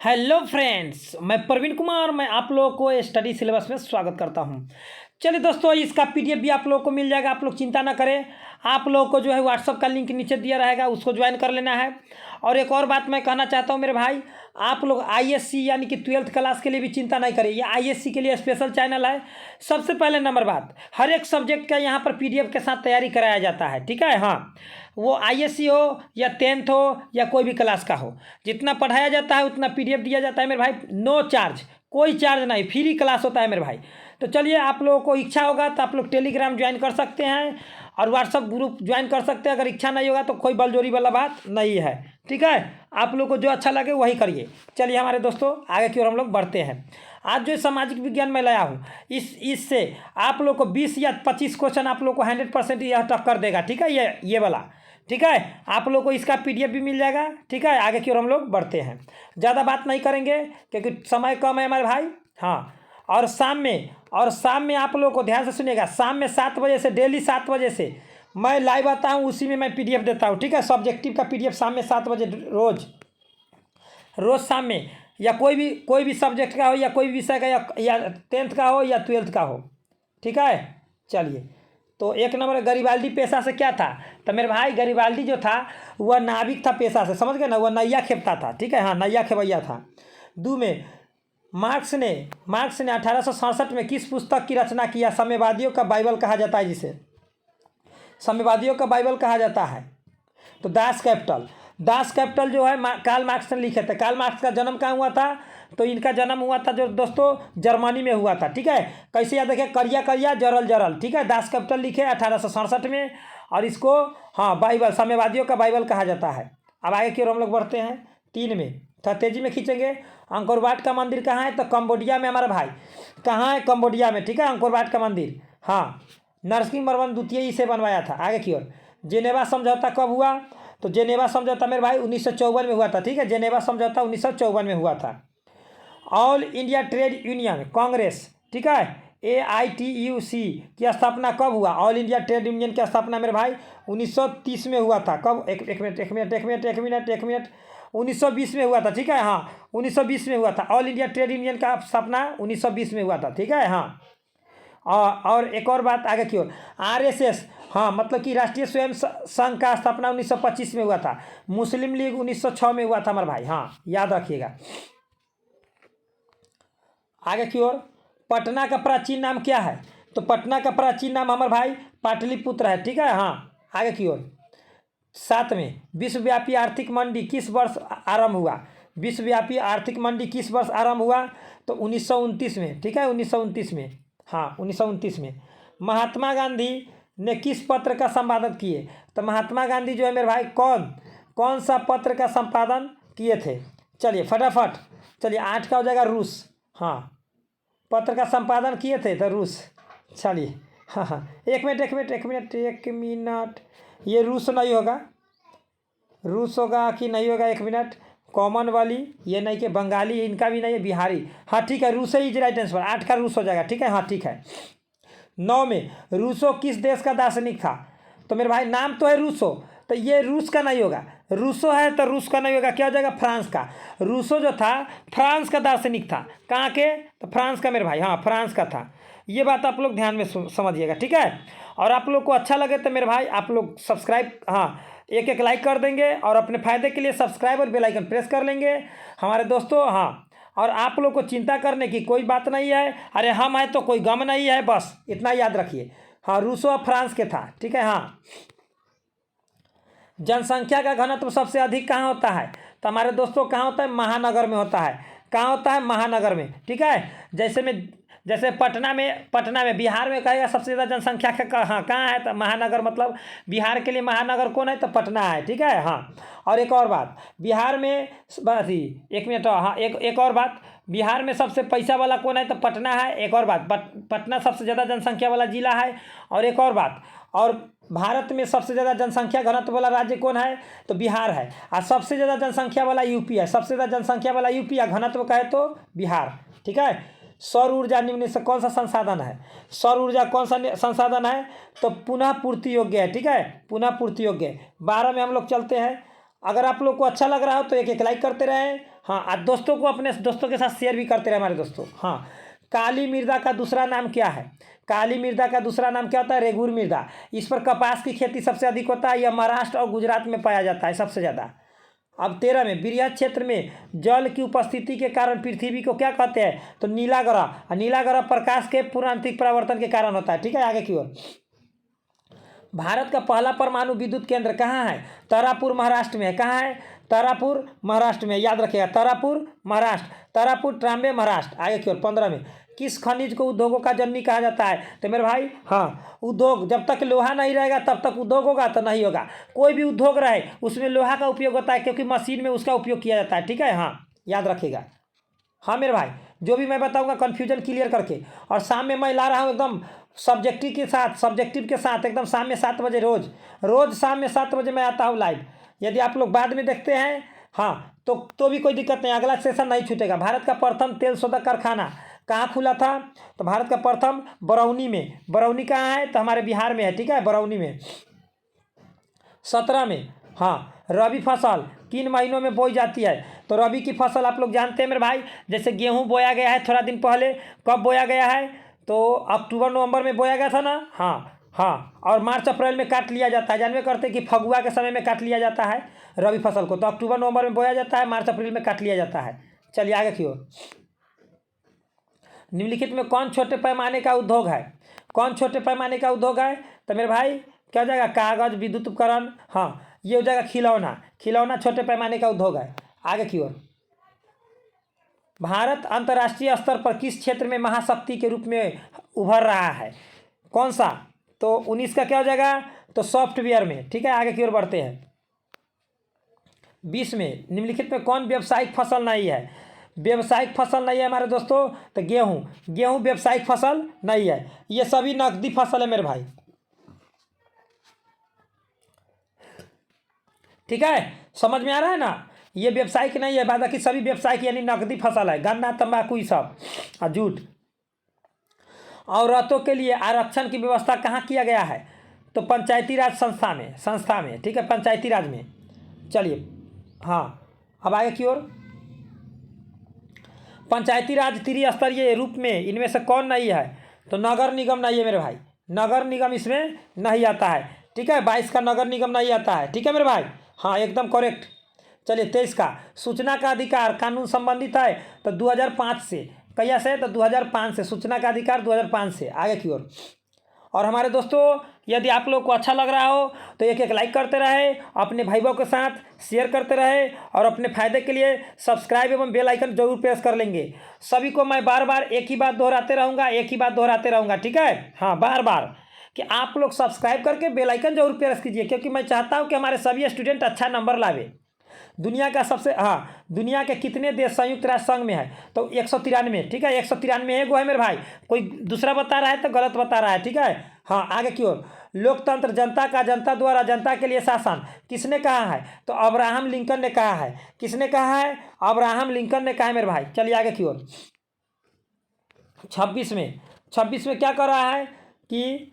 Hello friends, मैं प्रवीण कुमार। मैं आप लोगों को स्टडी सिलेबस में स्वागत करता हूं। चलिए दोस्तों, इसका पीडीएफ भी आप लोगों को मिल जाएगा। आप लोग चिंता ना करें। आप लोगों को जो है व्हाट्सअप का लिंक नीचे दिया रहेगा, उसको ज्वाइन कर लेना है। और एक और बात मैं कहना चाहता हूं मेरे भाई, आप लोग आईएससी यानी कि 12th क्लास के लिए भी चिंता नहीं करें। ये आईएससी के लिए स्पेशल चैनल है। सबसे पहले नंबर बात, हर एक सब्जेक्ट का यहाँ पर पीडीएफ के साथ तैयारी कराया जाता है, ठीक है। हाँ, वो आईएससी हो या 10th हो या कोई भी क्लास का हो, जितना पढ़ाया जाता है उतना पीडीएफ दिया जाता है मेरे भाई। नो चार्ज, कोई चार्ज नहीं, फ्री क्लास होता है मेरे भाई। तो चलिए, आप लोगों को इच्छा होगा तो आप लोग टेलीग्राम ज्वाइन कर सकते हैं और व्हाट्सअप ग्रुप ज्वाइन कर सकते हैं। अगर इच्छा नहीं होगा तो कोई बलजोरी वाला बात नहीं है, ठीक है। आप लोग को जो अच्छा लगे वही करिए। चलिए हमारे दोस्तों, आगे की ओर हम लोग बढ़ते हैं। आज जो सामाजिक विज्ञान में लाया हूँ, इससे आप लोग को 20 या 25 क्वेश्चन आप लोग को 100% यह टक्कर देगा, ठीक है। ये वाला, ठीक है। आप लोग को इसका पीडीएफ भी मिल जाएगा, ठीक है। आगे की ओर हम लोग बढ़ते हैं। ज़्यादा बात नहीं करेंगे क्योंकि समय कम है हमारे भाई। हाँ, और शाम में आप लोगों को ध्यान से सुनिएगा। शाम में 7 बजे से, डेली 7 बजे से मैं लाइव आता हूँ, उसी में मैं पीडीएफ देता हूँ, ठीक है। सब्जेक्टिव का पीडीएफ शाम में 7 बजे रोज़ शाम में, या कोई भी सब्जेक्ट का हो, या कोई भी विषय का, या 10th का हो या 12th का हो, ठीक है। चलिए, तो एक नंबर गरीबाल्दी पेशा से क्या था, तो मेरे भाई गरीबाल्दी जो था वह नाविक था पेशा से, समझ गए ना। वह नैया खेपता था, ठीक है। हाँ, नैया खेवैया था। दो में मार्क्स ने 1867 में किस पुस्तक की रचना किया। साम्यवादियों का बाइबल कहा जाता है जिसे, साम्यवादियों का बाइबल कहा जाता है। तो दास कैपिटल जो है कार्ल मार्क्स ने लिखे थे। कार्ल मार्क्स का जन्म कहाँ हुआ था, तो इनका जन्म हुआ था जो दोस्तों जर्मनी में हुआ था, ठीक है। कैसे याद रखें, करिया जरल, ठीक है। दास कैपिटल लिखे 1867 में, और इसको हाँ बाइबल, साम्यवादियों का बाइबल कहा जाता है। अब आगे की ओर हम लोग बढ़ते हैं। 3 में थोड़ा तेजी में खींचेंगे। अंकोर वाट का मंदिर कहाँ है, तो कम्बोडिया में हमारा भाई। कहाँ है, कम्बोडिया में, ठीक है। अंकोर वाट का मंदिर, हाँ, नरसिंहवर्मन द्वितीय इसे बनवाया था। आगे की ओर, जेनेवा समझौता कब हुआ, तो जेनेवा समझौता मेरे भाई 1954 में हुआ था, ठीक है। जेनेवा समझौता 1954 में हुआ था। All India trade union Congress, ठीक है, AITUC की स्थापना कब हुआ। ऑल इंडिया ट्रेड यूनियन की स्थापना मेरे भाई 1930 में हुआ था। कब, एक मिनट 1920 में हुआ था, ठीक है। हाँ, 1920 में हुआ था। ऑल इंडिया ट्रेड यूनियन का स्थापना 1920 में हुआ था, ठीक है। हाँ, और एक और बात आगे की ओर, RSS, हाँ, मतलब कि राष्ट्रीय स्वयं संघ का स्थापना 1925 में हुआ था। मुस्लिम लीग 1906 में हुआ था हमारे भाई, हाँ, याद रखिएगा। आगे की ओर, पटना का प्राचीन नाम क्या है, तो पटना का प्राचीन नाम हमारे भाई पाटलिपुत्र है, ठीक है। हाँ, आगे की ओर। 7 में विश्वव्यापी आर्थिक मंडी किस वर्ष आरंभ हुआ। विश्वव्यापी आर्थिक मंडी किस वर्ष आरंभ हुआ, तो 1929 में, ठीक है। 1929 में, हाँ, 1929 में। महात्मा गांधी ने किस पत्र का संपादन किए, तो महात्मा गांधी जो है मेरे भाई कौन सा पत्र का संपादन किए थे। चलिए फटाफट, चलिए 8 का हो जाएगा रूस, हाँ, पत्र का संपादन किए थे तो रूस। चलिए, हाँ, एक मिनट, ये रूस नहीं होगा, रूस होगा कि नहीं होगा, एक मिनट। कॉमन वाली ये नहीं, कि बंगाली इनका भी नहीं है, बिहारी, हाँ, ठीक है, रूस ही इज राइट आंसर। 8 का रूस हो जाएगा, ठीक है। हाँ, ठीक है। 9 में रूसो किस देश का दार्शनिक था, तो मेरे भाई नाम तो है रूसो, तो ये रूस का नहीं होगा। रूसो है तो रूस का नहीं होगा, क्या हो जाएगा, फ्रांस का। रूसो जो था फ्रांस का दार्शनिक था। कहाँ के, तो फ्रांस का मेरे भाई, हाँ, फ्रांस का था। ये बात आप लोग ध्यान में समझिएगा, ठीक है। और आप लोग को अच्छा लगे तो मेरे भाई आप लोग सब्सक्राइब, हाँ, एक लाइक कर देंगे, और अपने फ़ायदे के लिए सब्सक्राइब और बेल आइकन प्रेस कर लेंगे हमारे दोस्तों। हाँ, और आप लोग को चिंता करने की कोई बात नहीं है। अरे हम आए तो कोई गम नहीं है, बस इतना याद रखिए। हाँ, रूसो और फ्रांस के था, ठीक है। हाँ, जनसंख्या का घनत्व सबसे अधिक कहाँ होता है, तो हमारे दोस्तों कहाँ होता है, महानगर में होता है। कहाँ होता है, महानगर में, ठीक है। जैसे पटना में बिहार में कहेगा सबसे ज़्यादा जनसंख्या हाँ कहाँ है, तो महानगर, मतलब बिहार के लिए महानगर कौन है, तो पटना है, ठीक है। हाँ, और एक और बात, बिहार में बस ही एक मिनट, हाँ, एक और बात, बिहार में सबसे पैसा वाला कौन है, तो पटना है। एक और बात, पटना सबसे ज़्यादा जनसंख्या वाला जिला है। और एक और बात, और भारत में सबसे ज़्यादा जनसंख्या घनत्व वाला राज्य कौन है, तो बिहार है। और सबसे ज़्यादा जनसंख्या वाला यूपी है। सबसे ज़्यादा जनसंख्या वाला यूपी या घनत्व का है तो बिहार, ठीक है। सौर ऊर्जा निम्न से कौन सा संसाधन है, सौर ऊर्जा कौन सा संसाधन है, तो पुनः पूर्ति योग्य है, ठीक है, पुनः पूर्ति योग्य। 12 में हम लोग चलते हैं। अगर आप लोग को अच्छा लग रहा हो तो एक लाइक करते रहें, हाँ, आज दोस्तों को अपने दोस्तों के साथ शेयर भी करते रहे हमारे दोस्तों। हाँ, काली मृदा का दूसरा नाम क्या है? काली मृदा का दूसरा नाम क्या होता है? रेगुर मृदा। इस पर कपास की खेती सबसे अधिक होता है। यह महाराष्ट्र और गुजरात में पाया जाता है सबसे ज़्यादा। अब 13 में, बृहद क्षेत्र में जल की उपस्थिति के कारण पृथ्वी को क्या कहते हैं? तो नीला ग्रह। और नीला ग्रह प्रकाश के पूर्णांतरिक परावर्तन के कारण होता है। ठीक है, आगे की ओर। भारत का पहला परमाणु विद्युत केंद्र कहाँ है? तारापुर महाराष्ट्र में है। कहाँ है? तारापुर महाराष्ट्र में, याद रखिएगा, तारापुर महाराष्ट्र, तारापुर ट्राम्बे महाराष्ट्र। आगे की ओर 15 में, किस खनिज को उद्योगों का जननी कहा जाता है? तो मेरे भाई, हाँ, उद्योग, जब तक लोहा नहीं रहेगा तब तक उद्योग होगा तो नहीं होगा। कोई भी उद्योग रहे उसमें लोहा का उपयोग होता है, क्योंकि मशीन में उसका उपयोग किया जाता है। ठीक है, हाँ, याद रखिएगा। हाँ मेरे भाई, जो भी मैं बताऊंगा कन्फ्यूजन क्लियर करके। और शाम में मैं ला रहा हूँ एकदम सब्जेक्टिव के साथ एकदम शाम में 7 बजे, रोज शाम में 7 बजे मैं आता हूँ लाइव। यदि आप लोग बाद में देखते हैं, हाँ, तो भी कोई दिक्कत नहीं, अगला सेशन नहीं छूटेगा। भारत का प्रथम तेल शोधक कारखाना कहाँ खुला था? तो भारत का प्रथम बरौनी में। बरौनी कहाँ है? तो हमारे बिहार में है। ठीक है, बरौनी में। 17 में, हाँ, रबी फसल किन महीनों में बोई जाती है? तो रबी की फसल आप लोग जानते हैं मेरे भाई, जैसे गेहूं बोया गया है थोड़ा दिन पहले, कब बोया गया है? तो अक्टूबर नवंबर में बोया गया था ना। हाँ हाँ, और मार्च अप्रैल में काट लिया जाता है। जानवे करते कि फगुआ के समय में काट लिया जाता है रबी फसल को। तो अक्टूबर नवंबर में बोया जाता है, मार्च अप्रैल में काट लिया जाता है। चलिए आगे की ओर। निम्नलिखित में कौन छोटे पैमाने का उद्योग है? कौन छोटे पैमाने का उद्योग है? तो मेरे भाई क्या हो जाएगा? कागज, विद्युत उपकरण। हाँ, ये हो जाएगा खिलौना छोटे पैमाने का उद्योग है। आगे की ओर। भारत अंतर्राष्ट्रीय स्तर पर किस क्षेत्र में महाशक्ति के रूप में उभर रहा है? कौन सा? तो 19 का क्या हो जाएगा? तो सॉफ्टवेयर में। ठीक है, आगे की ओर बढ़ते हैं। 20 में, निम्नलिखित में कौन व्यावसायिक फसल नहीं है? व्यावसायिक फसल नहीं है हमारे दोस्तों, तो गेहूं व्यावसायिक फसल नहीं है। ये सभी नकदी फसल है मेरे भाई। ठीक है, समझ में आ रहा है ना? ये व्यावसायिक नहीं है, बाकी सभी व्यावसायिक यानी नकदी फसल है। गन्ना, तंबाकू, ये सब और जूट। औरतों के लिए आरक्षण की व्यवस्था कहाँ किया गया है? तो पंचायती राज संस्था में। ठीक है, पंचायती राज में। चलिए, हाँ, अब आगे की ओर। पंचायती राज त्रिस्तरीय रूप में इनमें से कौन नहीं है? तो नगर निगम नहीं है मेरे भाई, नगर निगम इसमें नहीं आता है। ठीक है, 22 का नगर निगम नहीं आता है। ठीक है मेरे भाई, हाँ, एकदम करेक्ट। चलिए 23 का, सूचना का अधिकार कानून संबंधित है तो 2005 से। कैया से? तो 2005 से, सूचना का अधिकार 2005 से। आगे की ओर। और हमारे दोस्तों, यदि आप लोग को अच्छा लग रहा हो तो एक लाइक करते रहे, अपने भाइयों के साथ शेयर करते रहे, और अपने फ़ायदे के लिए सब्सक्राइब एवं बेल आइकन जरूर प्रेस कर लेंगे। सभी को मैं बार बार एक ही बात दोहराते रहूँगा। ठीक है, हाँ, बार बार कि आप लोग सब्सक्राइब करके बेल आइकन जरूर प्रेस कीजिए, क्योंकि मैं चाहता हूँ कि हमारे सभी स्टूडेंट अच्छा नंबर लावे। दुनिया का सबसे, हाँ, दुनिया के कितने देश संयुक्त राष्ट्र संघ में है? तो 193। ठीक है, 193 एगो है मेरे भाई। कोई दूसरा बता रहा है तो गलत बता रहा है। ठीक है, हाँ, आगे की ओर। लोकतंत्र जनता का, जनता द्वारा जनता के लिए शासन किसने कहा है? तो अब्राहम लिंकन ने कहा है। किसने कहा है? अब्राहम लिंकन ने कहा है मेरे भाई। चलिए आगे की ओर। 26 में क्या कर रहा है कि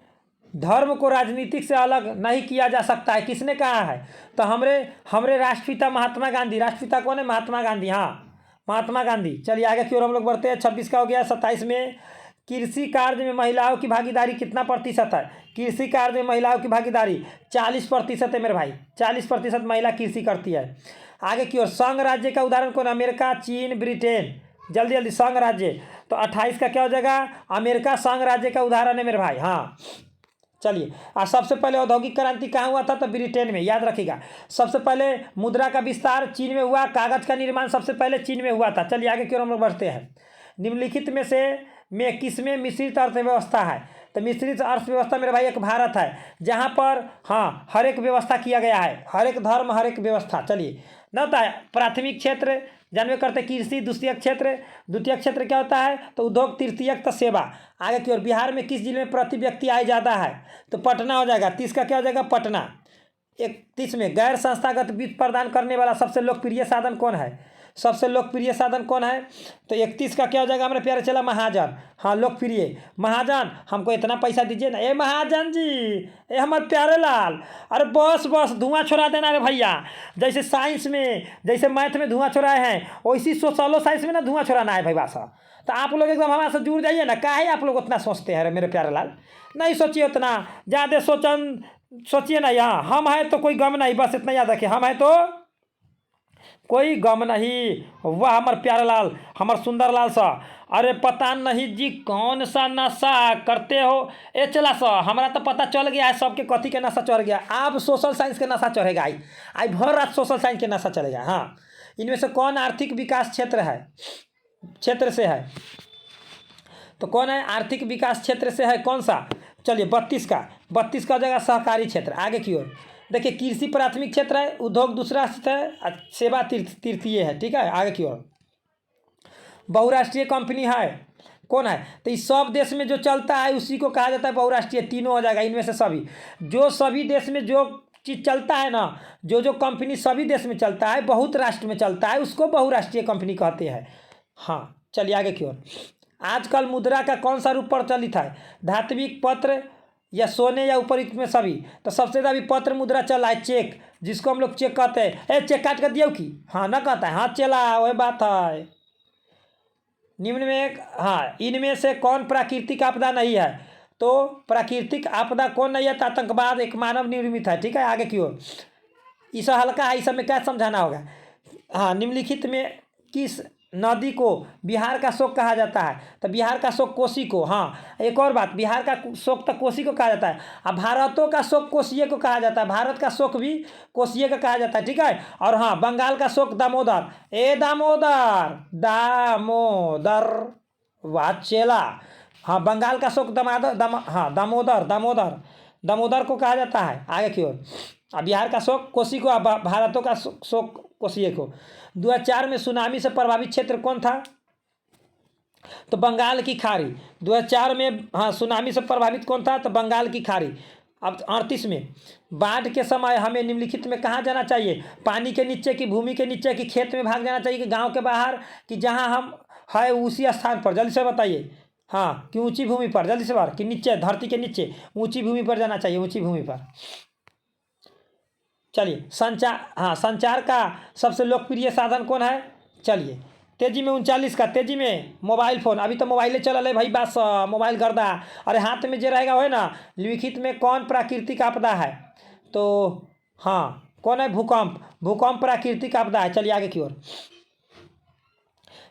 धर्म को राजनीतिक से अलग नहीं किया जा सकता है। किसने कहा है? तो हमरे राष्ट्रपिता महात्मा गांधी। राष्ट्रपिता कौन है? महात्मा गांधी। हाँ, महात्मा गांधी। चलिए आगे की ओर हम लोग बढ़ते हैं। 26 का हो गया। 27 में, कृषि कार्य में महिलाओं की भागीदारी कितना प्रतिशत है? कृषि कार्य में महिलाओं की भागीदारी 40% है मेरे भाई। 40% महिला कृषि करती है। आगे की ओर। संघ राज्य का उदाहरण कौन? अमेरिका, चीन, ब्रिटेन। जल्दी संघ राज्य। तो 28 का क्या हो जाएगा? अमेरिका संघ राज्य का उदाहरण है मेरे भाई। हाँ, चलिए। और सबसे पहले औद्योगिक क्रांति कहाँ हुआ था? तो ब्रिटेन में। याद रखिएगा। सबसे पहले मुद्रा का विस्तार चीन में हुआ। कागज का निर्माण सबसे पहले चीन में हुआ था। चलिए आगे की ओर हम लोग बढ़ते हैं। निम्नलिखित में किसमें मिश्रित अर्थव्यवस्था है? तो मिश्रित अर्थव्यवस्था मेरे भाई एक भारत है, जहाँ पर, हाँ, हर एक व्यवस्था किया गया है, हर एक धर्म, हर एक व्यवस्था। चलिए, न होता है प्राथमिक क्षेत्र, जानवे करते कृषि, द्वितीयक क्षेत्र क्या होता है? तो उद्योग, तृतीयक तो सेवा। आगे की ओर। बिहार में किस जिले में प्रति व्यक्ति आय ज़्यादा है? तो पटना हो जाएगा। 30 का क्या हो जाएगा? पटना। 31 में, गैर संस्थागत वित्त प्रदान करने वाला सबसे लोकप्रिय साधन कौन है? सबसे लोकप्रिय साधन कौन है? तो 31 का क्या हो जाएगा हमारे प्यारे चला? महाजन। हाँ, लोकप्रिय महाजन, हमको इतना पैसा दीजिए ना। ए महाजन जी, ए हमारे प्यारे लाल, अरे बस बस धुआं छोड़ा देना रे भैया। जैसे साइंस में, जैसे मैथ में धुआं छोड़ाए हैं, वैसी सोशलो साइंस में ना धुआं छोड़ाना है भाई भाषा। तो आप लोग एकदम हमारे साथ जुड़ जाइए ना। काहे आप लोग उतना सोचते हैं रे मेरे प्यारे लाल? नहीं सोचिए उतना ज़्यादा सोचिए ना। यहाँ हम हैं तो कोई गम नहीं, बस इतना याद रखिए, हम हैं तो कोई गम नहीं। वाह हमार प्यारे लाल, हमार सुंदर लाल सा। अरे पता नहीं जी कौन सा नशा करते हो। ए चला सा, हमारा तो पता चल गया है सबके कथी के नशा चढ़ गया। अब सोशल साइंस के नशा चढ़ेगा। आई भर रात सोशल साइंस के नशा चलेगा। हाँ, इनमें से कौन आर्थिक विकास क्षेत्र से है? तो कौन है आर्थिक विकास क्षेत्र से है? कौन सा? चलिए 32 का हो जाएगा सहकारी क्षेत्र। आगे की ओर देखिए, कृषि प्राथमिक क्षेत्र है, उद्योग दूसरा है, सेवा तृतीय है। ठीक है, आगे की ओर बहुराष्ट्रीय कंपनी है। कौन है? तो इस सब देश में जो चलता है उसी को कहा जाता है बहुराष्ट्रीय। तीनों हो जाएगा इनमें से सभी। जो सभी देश में जो चीज़ चलता है ना, जो कंपनी सभी देश में चलता है, बहुत राष्ट्र में चलता है, उसको बहुराष्ट्रीय कंपनी कहते हैं। हाँ, चलिए आगे की ओर। आजकल मुद्रा का कौन सा रूप प्रचलित है? धात्विक, पत्र या सोने या उपरिक्त में सभी? तो सबसे ज़्यादा अभी पत्र मुद्रा चला है, चेक, जिसको हम लोग चेक कहते हैं। ए चेक काट कर दियो की? हाँ ना कहता है, हाँ चला, वही बात है। निम्न में हाँ, इनमें से कौन प्राकृतिक आपदा नहीं है? तो प्राकृतिक आपदा कौन नहीं है? तो आतंकवाद एक मानव निर्मित है। ठीक है, आगे की ओर। इस हल्का है, इस सब में क्या समझाना होगा? हाँ, निम्नलिखित में किस नदी को बिहार का शोक कहा जाता है? तो बिहार का शोक कोसी को। हाँ, एक और बात, बिहार का शोक तो कोसी को कहा जाता है, और भारतों का शोक कोसिये को कहा जाता है। भारत का शोक भी कोसिये का कहा जाता है। ठीक है, और हाँ, बंगाल का शोक दामोदर। ए दामोदर, दामोदर, वाह चेला। हाँ, बंगाल का शोक दामोदर को कहा जाता है। आगे की ओर, बिहार का शोक कोसी को, भारतों का शोक कोसिये को। 2004 में सुनामी से प्रभावित क्षेत्र कौन था? तो बंगाल की खाड़ी। 2004 में हाँ, सुनामी से प्रभावित कौन था? तो बंगाल की खाड़ी। अब 38 में, बाढ़ के समय हमें निम्नलिखित में कहाँ जाना चाहिए? पानी के नीचे की, भूमि के नीचे की, खेत में भाग जाना चाहिए, कि गांव के बाहर, कि जहां हम है उसी स्थान पर? जल्दी से बताइए। हाँ, कि ऊंची भूमि पर, जल्दी से बाहर, कि नीचे, धरती के नीचे ऊंची भूमि पर जाना चाहिए, ऊंची भूमि पर। चलिए संचार का सबसे लोकप्रिय साधन कौन है? चलिए तेजी में 39 का, तेजी में मोबाइल फ़ोन। अभी तो मोबाइले चल है भाई, बस मोबाइल गर्दा। अरे हाथ में जो रहेगा वो है ना। लिखित में कौन प्राकृतिक आपदा है? तो हाँ, कौन है? भूकंप प्राकृतिक आपदा है। चलिए आगे की ओर।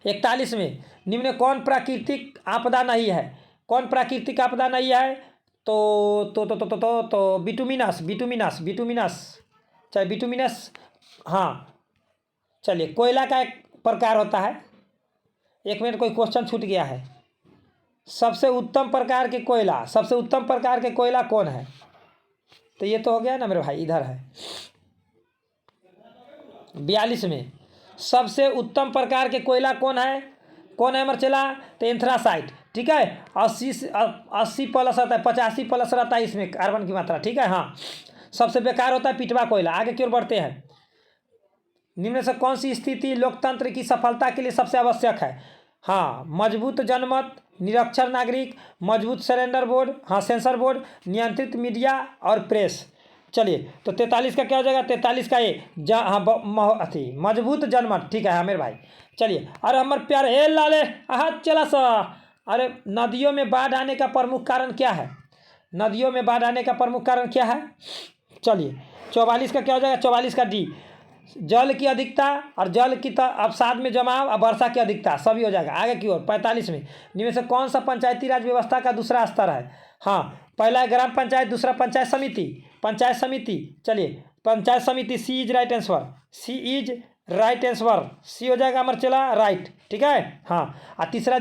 41 में, निम्न कौन प्राकृतिक आपदा नहीं है? कौन प्राकृतिक आपदा नहीं है? तो बिटुमिनस। चलिए बिटुमिनस। हाँ, चलिए कोयला का एक प्रकार होता है। एक मिनट, कोई क्वेश्चन छूट गया है। सबसे उत्तम प्रकार के कोयला कौन है? तो ये तो हो गया ना मेरे भाई, इधर है 42 में। सबसे उत्तम प्रकार के कोयला कौन है मरचेला? तो एंथ्रासाइट। ठीक है, 80 प्लस रहता है, 85 प्लस रहता है इसमें कार्बन की मात्रा। ठीक है, हाँ। सबसे बेकार होता है पिटवा कोयला। आगे की ओर बढ़ते हैं। निम्न से कौन सी स्थिति लोकतंत्र की सफलता के लिए सबसे आवश्यक है? हाँ, मजबूत जनमत, निरक्षर नागरिक, मजबूत सरेंडर बोर्ड, हाँ सेंसर बोर्ड, नियंत्रित मीडिया और प्रेस। चलिए, तो 43 का क्या हो जाएगा? 43 का ये मजबूत जनमत। ठीक है, हाँ मेरे भाई। चलिए, अरे हमारे प्यारे हे लाले, चला सा। अरे नदियों में बाढ़ आने का प्रमुख कारण क्या है? चलिए 44 का क्या हो जाएगा? 44 का डी, जल की अधिकता और जल की अवसाद में जमाव और वर्षा की अधिकता, सभी हो जाएगा। आगे की ओर 45 में, इनमें से कौन सा पंचायती राज व्यवस्था का दूसरा स्तर है? हाँ, पहला है ग्राम पंचायत, दूसरा पंचायत समिति। चलिए, पंचायत समिति, सी इज राइट आंसर, सी हो जाएगा मरचेला राइट। ठीक है, हाँ। और तीसरा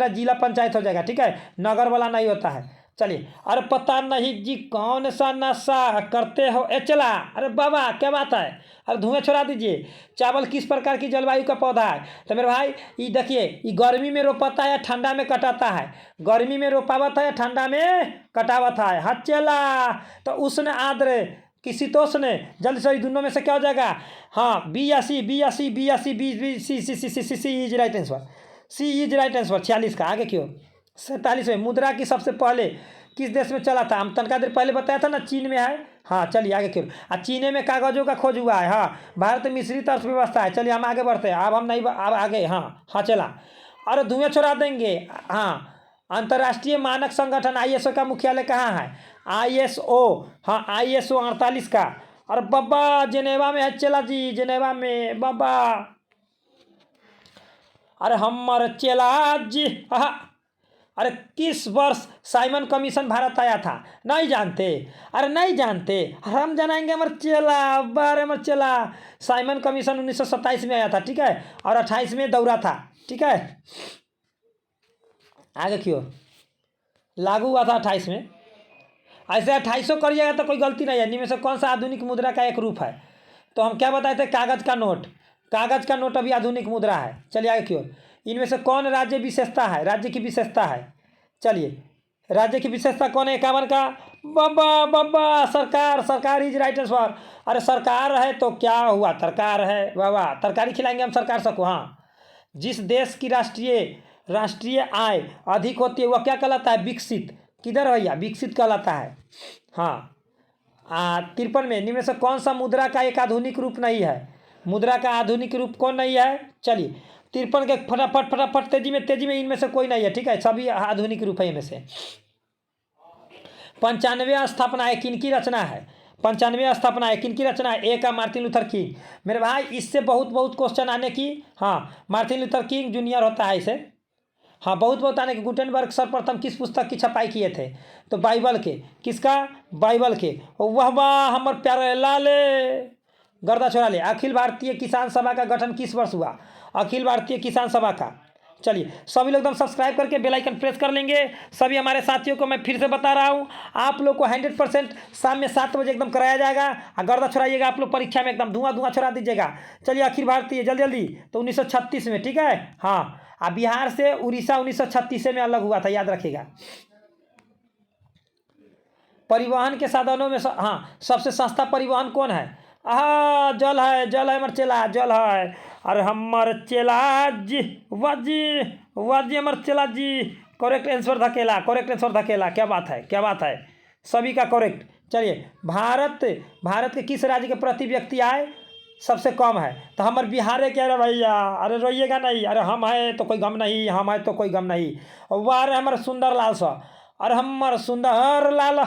जिला पंचायत हो जाएगा। ठीक है, नगर वाला नहीं होता है। चलिए, अरे पता नहीं जी कौन सा नशा करते हो? ए चला, अरे बाबा क्या बात है? अरे धुएं छोड़ा दीजिए। चावल किस प्रकार की जलवायु का पौधा है? तो मेरे भाई ये देखिए, ये गर्मी में रोपाता है या ठंडा में कटाता है? गर्मी में रोपावत है या ठंडा में कटावत है? हाँ चला, तो उष्ण आर्द्र किसीतोष ने, जल्दी से दोनों में से क्या हो जाएगा? हाँ, बी या सी, बी या सी, बी या C, B B C C C C C C is right answer, C is right answer. 46 का आगे क्यों? 47 में मुद्रा की सबसे पहले किस देश में चला था? हम तनका देर पहले बताया था ना, चीन में है। हाँ चलिए आगे क्यों? चीन में कागजों का खोज हुआ है। हाँ, भारत में मिश्रित अर्थव्यवस्था है। चलिए हम आगे बढ़ते हैं, अब हम नहीं, अब आगे। हाँ हाँ चला, और धुएं छोड़ा देंगे। हाँ, अंतर्राष्ट्रीय मानक संगठन ISO का मुख्यालय कहाँ है? ISO, हाँ ISO 48 का। और बाबा जेनेवा में है चला जी, जेनेवा में बाबा। अरे हमर चेला जी, हाँ। अरे किस वर्ष साइमन कमीशन भारत आया था? नहीं जानते? अरे नहीं जानते, हम जानेंगे अमर चेला, बारे अमर चेला। साइमन कमीशन 1927 में आया था, ठीक है, और 28 में दौरा था, ठीक है। आगे क्यों? लागू हुआ था 28 में। ऐसे 2800 करिएगा तो कोई गलती नहीं है। इनमें से कौन सा आधुनिक मुद्रा का एक रूप है? तो हम क्या बताए थे? कागज का नोट। कागज का नोट अभी आधुनिक मुद्रा है। चलिए आगे क्यों? इनमें से कौन राज्य विशेषता है? राज्य की विशेषता है, चलिए राज्य की विशेषता कौन है? 51 का। बाबा बाबा सरकार, सरकार इज राइट आंसर। अरे सरकार है तो क्या हुआ? सरकार है बाबा, तरकारी खिलाएंगे हम सरकार सबको। हाँ, जिस देश की राष्ट्रीय आय अधिक होती है वह क्या कहलाता है? विकसित। किधर भैया? विकसित कहलाता है। हाँ, 53 में निम्न में से कौन सा मुद्रा का एक आधुनिक रूप नहीं है? मुद्रा का आधुनिक रूप कौन नहीं है? चलिए 53 के फटाफट फटाफट तेजी में इनमें से कोई नहीं है, ठीक है, सभी आधुनिक रूप है इनमें से। 95 स्थापना है किनकी रचना है? 95 स्थापना है किनकी रचना है? ए का मार्टिन लूथर किंग। मेरे भाई इससे बहुत क्वेश्चन आने की। हाँ, मार्टिन लूथर किंग जूनियर होता है इसे। हाँ, बहुत आने के। गुटेनबर्ग सर्वप्रथम किस पुस्तक की छपाई किए थे? तो बाइबल के। किसका? बाइबल के। वाह वाह हमर प्यारे लाले, गर्दा छोड़ा ले। अखिल भारतीय किसान सभा का गठन किस वर्ष हुआ? अखिल भारतीय किसान सभा का। चलिए सभी लोग एकदम सब्सक्राइब करके बेल आइकन प्रेस कर लेंगे। सभी हमारे साथियों को मैं फिर से बता रहा हूँ, आप लोग को 100% शाम में 7 बजे एकदम कराया जाएगा। गर्दा छोड़ाइएगा आप लोग, परीक्षा में एकदम धुआं छोड़ा दीजिएगा। चलिए अखिल भारतीय जल्दी तो 1936 में, ठीक है। हाँ, बिहार से उड़ीसा 1936 में अलग हुआ था, याद रखिएगा। परिवहन के साधनों में हाँ, सबसे सस्ता परिवहन कौन है? जल है हमर चेला, जल है। अरे हमर चेला जी, वाह जी हमर चेला जी। करेक्ट आंसर धकेला, करेक्ट आंसर धकेला। क्या बात है, क्या बात है, सभी का करेक्ट। चलिए भारत के किस राज्य के प्रति व्यक्ति आय सबसे कम है? तो हमार बिहार है। क्या रे भैया? अरे रोइएगा नहीं, अरे हम है तो कोई गम नहीं, हम है तो कोई गम नहीं। वाह हमारे सुंदर लाल सा, अरे हमार सुंदर लाल।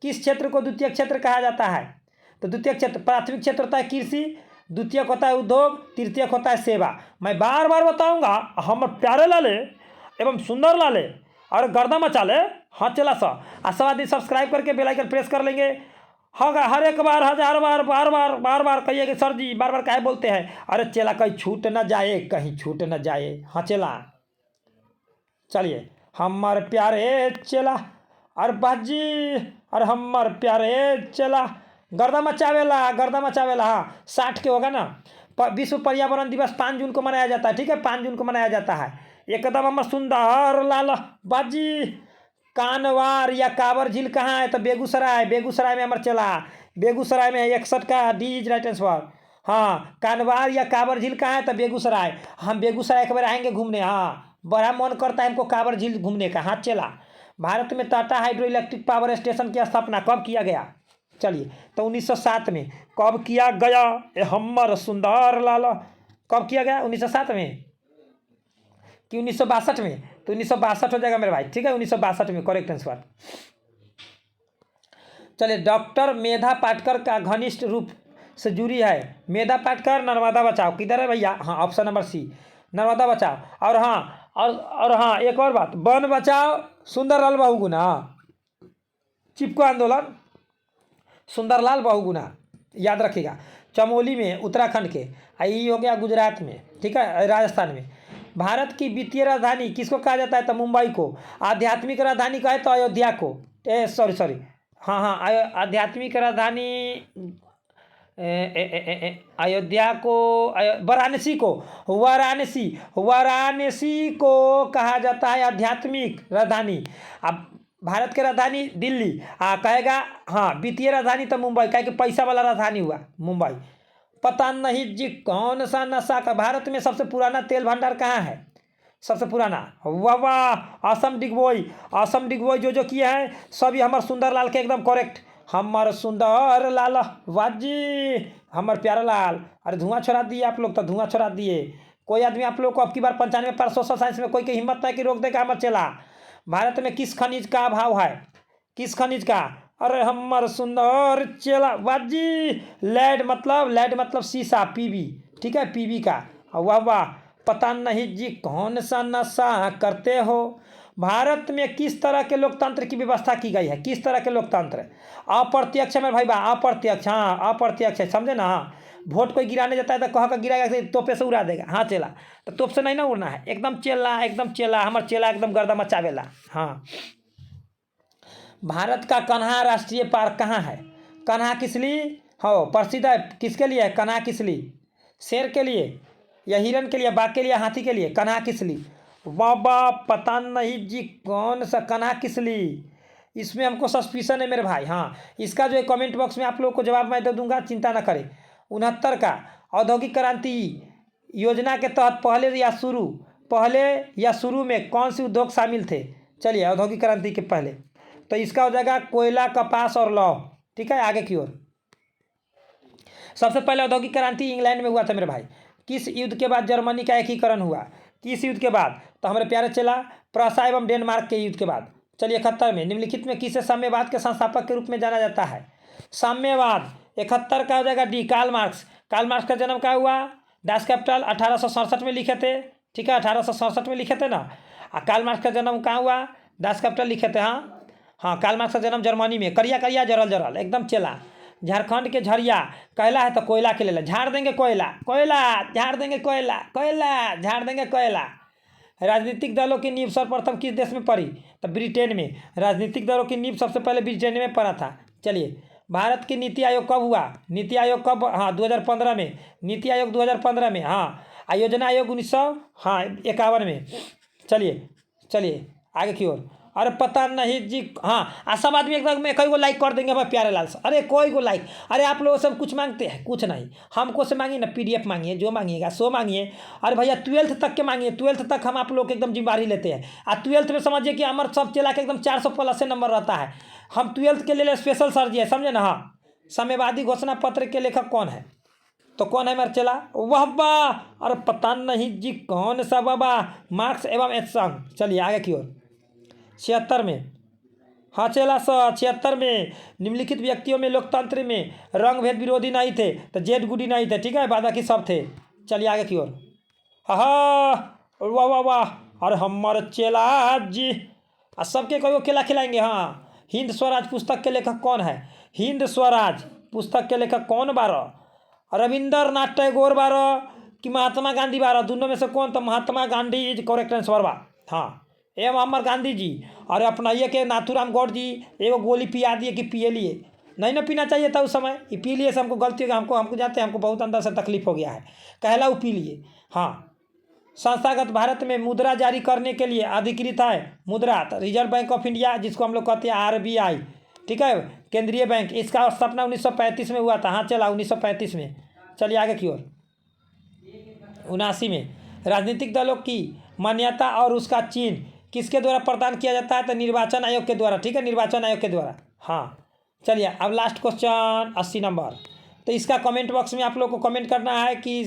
किस क्षेत्र को द्वितीय क्षेत्र कहा जाता है? तो द्वितीय क्षेत्र, प्राथमिक क्षेत्र होता है कृषि, द्वितीयक होता है उद्योग, तृतीयक होता है सेवा। मैं बार बार बताऊंगा, हम प्यारे लाले एवं सुंदर लाले और गर्दा मचा ले। हाँ चला सा, सब आदमी सब्सक्राइब करके बेल आइकन प्रेस कर लेंगे। हाँ, हर एक बार 1000 बार बार बार कहिए कि सर जी बार बार काहे बोलते हैं? अरे चेला कहीं छूट न जाए, कहीं छूट न जाए। हाँ चला, चलिए हमार प्यारे चेला और बाजी, और हमार प्यारे चेला गर्दा मचावेला। हाँ 60 के होगा ना। विश्व पर्यावरण दिवस 5 जून को मनाया जाता है, ठीक है, 5 जून को मनाया जाता है। एकदम हमार सुंदर लाल बाजी। कानवार या कावर झील कहाँ है? तो बेगूसराय में हमार चला, बेगूसराय में 61 का। D is right answer. हाँ, कानवार या कावर झील कहाँ है? तो बेगूसराय। हम बेगूसराय एक बार आएंगे घूमने। हाँ, बड़ा मन करता है हमको कावर झील घूमने का। हाथ चला। भारत में Tata hydro electric power station की स्थापना कब किया गया? चलिए तो 1907 में। कब किया गया? हमर सुंदर लाल, कब किया गया? 1907 में कि 1962 में? तो 1962 हो जाएगा मेरे भाई, ठीक है, 1962 में करेक्ट आंसर। चलिए डॉक्टर मेधा पाटकर का घनिष्ठ रूप से जुड़ी है। मेधा पाटकर नर्मदा बचाओ किधर है भैया? हाँ, ऑप्शन नंबर सी, नर्मदा बचाओ। और हाँ, और हाँ एक और बात, वन बचाओ सुंदरलाल बहुगुणा। चिपको आंदोलन सुंदरलाल बहुगुणा, याद रखिएगा। चमोली में उत्तराखंड के, ये हो गया गुजरात में, ठीक है, राजस्थान में। भारत की वित्तीय राजधानी किसको कहा जाता है? तो मुंबई को। आध्यात्मिक राजधानी कहे तो अयोध्या को। सॉरी, हाँ, आध्यात्मिक राजधानी अयोध्या को, वाराणसी को कहा जाता है आध्यात्मिक राजधानी। अब भारत के राजधानी दिल्ली। कहेगा हाँ वित्तीय राजधानी तो मुंबई, कहे कि पैसा वाला राजधानी हुआ मुंबई। पता नहीं जी कौन सा नशा का भारत में सबसे पुराना तेल भंडार कहाँ है? सबसे पुराना, वाह वाह, असम डिगबोई। असम डिगबोई जो किए हैं सभी हमारे सुंदर लाल के एकदम करेक्ट। हमार सुंदर लाल, वाह जी हमार प्यारा लाल। अरे धुआं छोड़ा दिए आप लोग, तो धुआं छोड़ा दिए। कोई आदमी आप लोग को अब की बार 95 सोशल साइंस में कोई की हिम्मत नहीं कि रोक देगा हमार चला। भारत में किस खनिज का अभाव है? किस खनिज का? अरे हमार सुंदर चेला, वाह जी। लेड मतलब शीशा, पीबी, ठीक है, पीबी का। वाह वाह, पता नहीं जी कौन सा नशा करते हो। भारत में किस तरह के लोकतंत्र की व्यवस्था की गई है? किस तरह के लोकतंत्र? अप्रत्यक्ष में भाई बा, अप्रत्यक्ष, हाँ अप्रत्यक्ष है, समझे ना। हाँ, वोट कोई गिराने जाता है तो कह कर गिराएगा, तोपे से उड़ा देगा। हाँ चेला, तो तोप से नहीं ना उड़ना है, एकदम चेला, एकदम चेला, हमार चेला एकदम गर्दा मचावेला। हाँ, भारत का कन्हा राष्ट्रीय पार्क कहाँ है? कन्हा किसली हो प्रसिद्ध है, किसके लिए? कन्हा किसली, शेर के लिए या हिरन के लिए, बाघ के लिए, हाथी के लिए? कन्हा किसली, बाबा पता नहीं जी कौन सा कन्हा किसली। इसमें हमको सस्पिशन है मेरे भाई। हाँ, इसका जो है कमेंट बॉक्स में आप लोग को जवाब मैं दे दूंगा, चिंता ना करें। 69 का औद्योगिक क्रांति योजना के तहत पहले या शुरू में कौन से उद्योग शामिल थे? चलिए, औद्योगिक क्रांति के पहले तो इसका हो जाएगा कोयला, कपास और लौह, ठीक है। आगे की ओर सबसे पहले औद्योगिक क्रांति इंग्लैंड में हुआ था मेरे भाई। किस युद्ध के बाद जर्मनी का एकीकरण हुआ? किस युद्ध के बाद? तो हमारे प्यारे चला प्रसा एवं डेनमार्क के युद्ध के बाद। चलिए 71 में निम्नलिखित में किसे साम्यवाद के संस्थापक के रूप में जाना जाता है? साम्यवाद 71 का हो जाएगा D, Karl Marx. Karl Marx का जन्म क्या हुआ? डास कैपिटल 1867 में लिखे थे, ठीक है, 1867 में लिखे थे ना। कार्ल मार्क्स का जन्म कहाँ हुआ? डास कैपिटल लिखे थे। हाँ हाँ, कार्ल मार्क्स का जन्म जर्मनी में। करिया करिया जरल जरल एकदम चला। झारखंड के झरिया कहला है तो कोयला के ले झाड़ देंगे, कोयला कोयला झाड़ देंगे, कोयला कोयला झाड़ देंगे, कोयला। राजनीतिक दलों की नींव सर्वप्रथम किस देश में पड़ी? तो ब्रिटेन में। राजनीतिक दलों की नींव सबसे पहले ब्रिटेन में पड़ा था। चलिए, भारत की नीति आयोग कब हुआ? नीति आयोग कब? हाँ 2015 में। नीति आयोग 2015 में। हाँ, योजना आयोग 1951 में। चलिए आगे की ओर। अरे पता नहीं जी, हाँ सब आदमी एकदम में कई को लाइक कर देंगे हमारे प्यारे लाल से। अरे कोई को लाइक, अरे आप लोग सब कुछ मांगते हैं? कुछ नहीं, हमको से मांगिए ना, PDF मांगिए, जो मांगिएगा सो मांगिए। अरे भैया 12th तक के मांगिए, 12th तक हम आप लोग एकदम जिम्मेदारी लेते हैं। 12th में समझिए कि हमारे सब चला के एकदम 400+ से नंबर रहता है। हम 12th के लिए स्पेशल सर जी है, समझे ना। हाँ, साम्यवादी घोषणा पत्र के लेखक कौन है? तो कौन है मेरा चला? वाह वाह, अरे पता नहीं जी कौन सा बाबा, मार्क्स एवं एंगल्स। चलिए आगे की ओर। 76 में, हाँ चला 76 में निम्नलिखित व्यक्तियों में लोकतंत्र में रंग भेद विरोधी नहीं थे, तो जेड गुडी नहीं थे, ठीक है, बाकी सब थे। चलिए आगे की ओर। हाँ वाह वाह वाह, अरे हमारे चेला जी सबके कोई केला खिलाएंगे। हाँ, हिंद स्वराज पुस्तक के लेखक कौन है? हिंद स्वराज पुस्तक के लेखक कौन बारो? रविंद्रनाथ टैगोर बारो कि महात्मा गांधी बारो? दोनों में से कौन? तो Mahatma Gandhi is correct answer बा। हाँ, एवं अमर गांधी जी। और अपनाइए के नाथूराम गौड़ जी एगो गोली पिया दिए कि पिए लिए, नहीं ना पीना चाहिए था उस समय, ये पी लिए से हमको गलती हो गया, हमको जाते हैं, हमको बहुत अंदर से तकलीफ हो गया है, कहला वो पी लिए। हाँ, संस्थागत भारत में मुद्रा जारी करने के लिए अधिकृत है मुद्रा, तो रिजर्व बैंक ऑफ इंडिया, जिसको हम लोग कहते हैं RBI, ठीक है, केंद्रीय बैंक। इसका स्थापना 1935 में हुआ था। हाँ चला 1935 में। चलिए आगे की ओर। 79 में राजनीतिक दलों की मान्यता और उसका चिन्ह किसके द्वारा प्रदान किया जाता है? तो निर्वाचन आयोग के द्वारा, ठीक है, निर्वाचन आयोग के द्वारा। हाँ चलिए, अब लास्ट क्वेश्चन 80 नंबर। तो इसका कमेंट बॉक्स में आप लोग को कमेंट करना है कि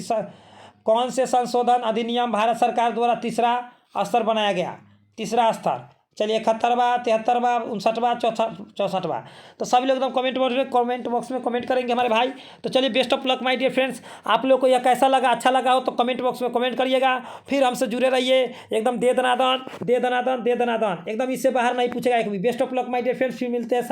कौन से संशोधन अधिनियम भारत सरकार द्वारा तीसरा स्तर बनाया गया? तीसरा स्तर। चलिए 71वां, 73वां, 59वां, 64वां। तो सभी लोग एकदम कमेंट बॉक्स में कमेंट करेंगे हमारे भाई। तो चलिए, best of luck my dear friends. आप लोग को यह कैसा लगा? अच्छा लगा हो तो कमेंट बॉक्स में कमेंट करिएगा। फिर हमसे जुड़े रहिए, एकदम दे दनादन, एकदम इससे बाहर नहीं पूछेगा एक भी। Best of luck my dear friends, फिर मिलते हैं।